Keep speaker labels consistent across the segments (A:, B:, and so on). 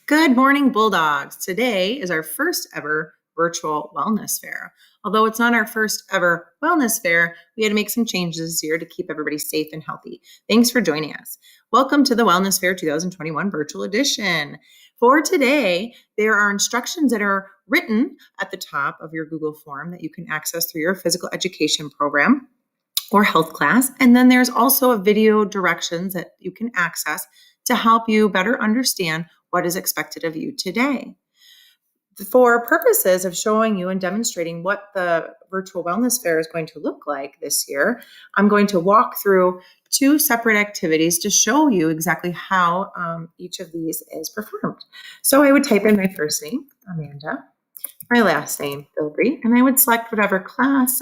A: Good morning, Bulldogs. Today is our first ever virtual wellness fair. Although it's not our first ever wellness fair, we had to make some changes this year to keep everybody safe and healthy. Thanks for joining us. Welcome to the Wellness Fair 2021 Virtual Edition. For today, there are instructions that are written at the top of your Google form that you can access through your physical education program or health class. And then there's also a video directions that you can access to help you better understand what is expected of you today. For purposes of showing you and demonstrating what the virtual wellness fair is going to look like this year, I'm going to walk through two separate activities to show you exactly how each of these is performed. So I would type in my first name, Amanda, my last name, Bilbrey, and I would select whatever class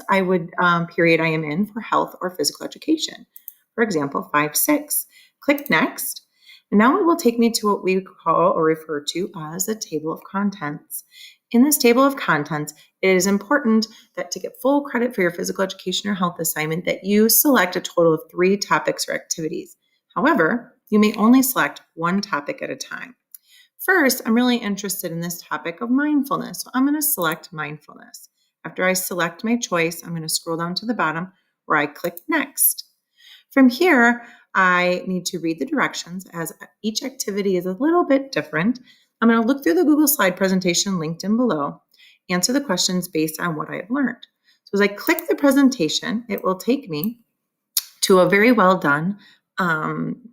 A: period I am in for health or physical education. For example, 5-6. Click Next. And now it will take me to what we call or refer to as a table of contents. In this table of contents, it is important that to get full credit for your physical education or health assignment that you select a total of 3 topics or activities. However, you may only select one topic at a time. First, I'm really interested in this topic of mindfulness, so I'm going to select mindfulness. After I select my choice, I'm going to scroll down to the bottom where I click Next. From here, I need to read the directions as each activity is a little bit different. I'm going to look through the Google slide presentation linked in below, answer the questions based on what I have learned. So as I click the presentation, it will take me to a very well done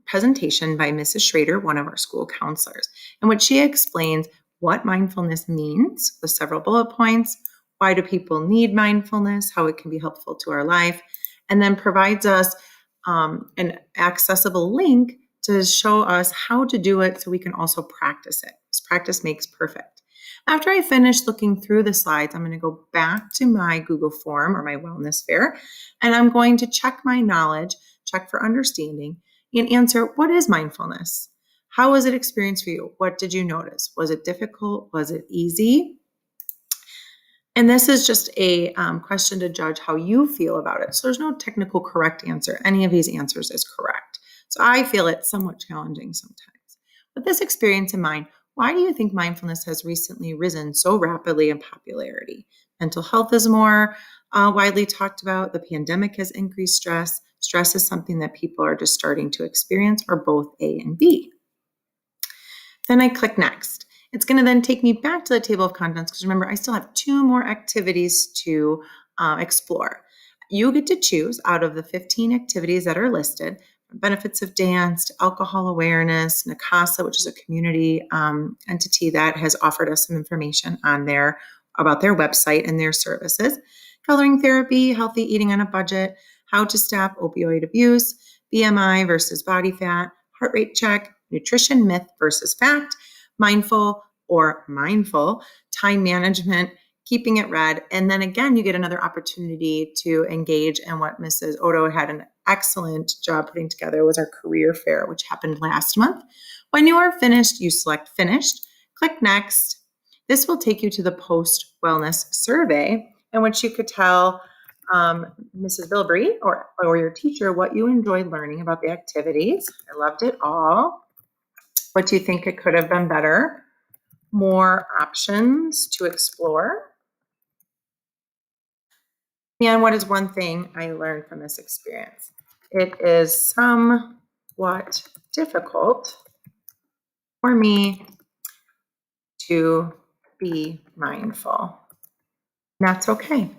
A: presentation by Mrs. Schrader, one of our school counselors, in which she explains what mindfulness means with several bullet points, why do people need mindfulness, how it can be helpful to our life, and then provides us an accessible link to show us how to do it so we can also practice it. Because practice makes perfect. After I finish looking through the slides, I'm going to go back to my Google form or my wellness fair, and I'm going to check my knowledge, check for understanding, and answer, what is mindfulness? How was it experienced for you? What did you notice? Was it difficult? Was it easy? And this is just a question to judge how you feel about it. So there's no technical correct answer. Any of these answers is correct. So I feel it's somewhat challenging sometimes. With this experience in mind, why do you think mindfulness has recently risen so rapidly in popularity? Mental health is more widely talked about. The pandemic has increased stress. Stress is something that people are just starting to experience, or both A and B. Then I click Next. It's going to then take me back to the table of contents because remember, I still have 2 more activities to explore. You get to choose out of the 15 activities that are listed, benefits of dance, to alcohol awareness, NACASA, which is a community entity that has offered us some information on about their website and their services, coloring therapy, healthy eating on a budget, how to stop opioid abuse, BMI versus body fat, heart rate check, nutrition myth versus fact, mindful or mindful, time management, keeping it red. And then again, you get another opportunity to engage in what Mrs. Odo had an excellent job putting together was our career fair, which happened last month. When you are finished, you select finished, click next. This will take you to the post wellness survey in which you could tell Mrs. Bilbrey or your teacher what you enjoyed learning about the activities. I loved it all. What do you think it could have been better? More options to explore. And what is one thing I learned from this experience? It is somewhat difficult for me to be mindful. And that's okay.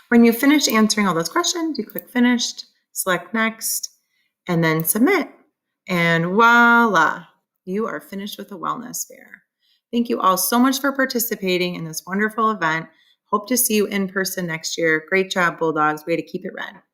A: When you finish answering all those questions, you click Finished, select Next, and then Submit. And voila, you are finished with the wellness fair. Thank you all so much for participating in this wonderful event. Hope to see you in person next year. Great job, Bulldogs. Way to keep it red.